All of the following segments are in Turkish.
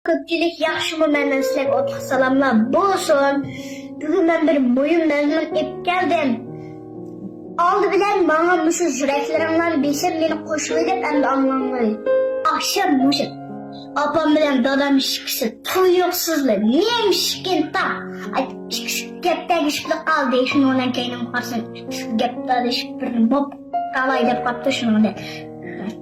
Ko'pchilik yaxshimi, men sizlarga o'tliq salomlar bo'lsin. Bugun men bir mo'yin mazmun ep keldim. Oldi bilan menga mushu yuraklaringlar besib meni qo'shib deb endi anlamay. Akşam mushu opam bilan dadam ishkisi to'yuqsizlar. Nima ishkin ta? Gapdagi ishlar qoldi. Shuni bilan keyin qarsan. Gapdagi ishlar bob qalay deb qopti shuni.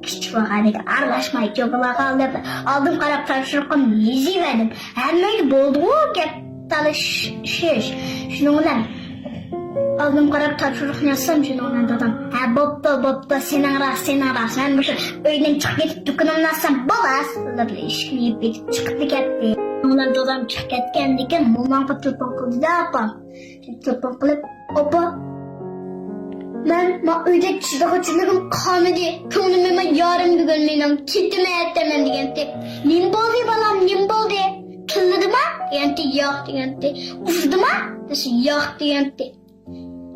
Küçük vakadaki arlaşmayı çoğula kaldı. Aldım karab tartışırken yüzü verdim. Hemen boldu o ki talışış. Şununla aldım karab tartışırken yazsam şununla dedim. Ha bopta senin rast. Ben bu şey öğlen çık gidip dükkanımdan alsam bolas. Öyle işini yapıp çıktı gitti. Şununla dedim çık gitken diken mumanka tırpan kıldı da yapam. Tırpan kılıp opa. Ben uyda çizdiğim kanıdı. Könlüme yarım bir gönlümden kitime etmem diyenti. Nim boldu balam nim boldu. Kıldı mı? Diyenti yok diyenti. Ufdu mu? Yok diyenti.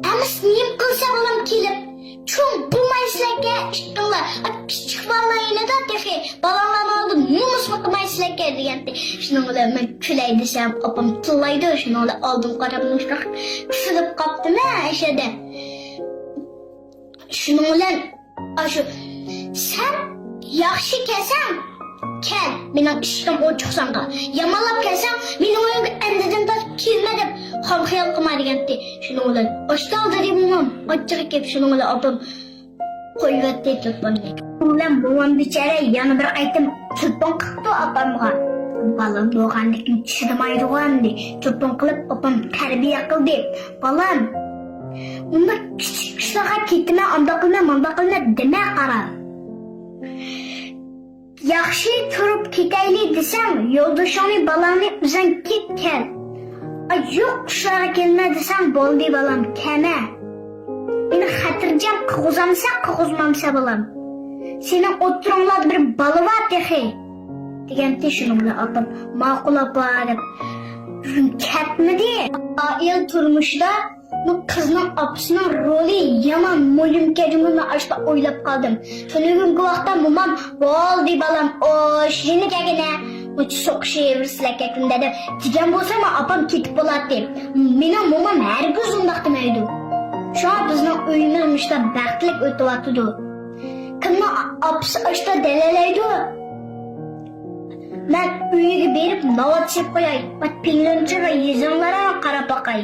Ama nim kılsa balam kilip. Çok bu mesleke işittiler. Küçük vallahi ne de tefi. Balamdan aldım. Numus bakı mesleke diyenti. Şunu öyle ben küley desem apam tıllaydı. Şunu öyle aldım karabını şırak. Küsülüp kaptım ha eşede. Şunun bilan aşu sen yaxshi kelsan kel mening ishim ochiqsan qal yomonlab kelsan mening o'yimga andidan kelma deb ham xiyol qilma degandi. Shuning bilan oshtaldi deyman ochiq kelib shuning bilan opam qo'yvatdi telefonni. Ulan buvim bechara yana bir aytim telefon qildi opamga. Balam bo'lganlikni tushunmaydigandi. Telefon qilib opam tarbiya qildi. Balam bunda küçük kişilara gitme, anda qilma deme qara. Yaxshi turib ketayli desam, yo'ldoshingni balani uzan ket kel. Yo'q kishilara kelma desam, bo'ldi balam, kema. Meni xotirjam qog'ozmamsa balam. Sening o'tiringlar bir bala bor dexe. Deganda shuni bilan opam ma'qul opa deb ketmidi. El turmushda bu kızның apısının rolü yaman mo'lim kejimini açta o'ylab qoldim. Tunugungi vaqtda momam bo'ldi balam osh yeni kagina uch so'qishi eversizlar kekin dedi. Degan bo'lsa opam ketib bo'ladi. Meni momam hargiz undaq demaydi. Shu bizning uyimiz mushta baxtlik o'tyapti. Kimni apisi açta dalalaydi? Ben uyiga berib navbat chep qo'yay. Bat pinlanchi va yezonlarga qarab boqay.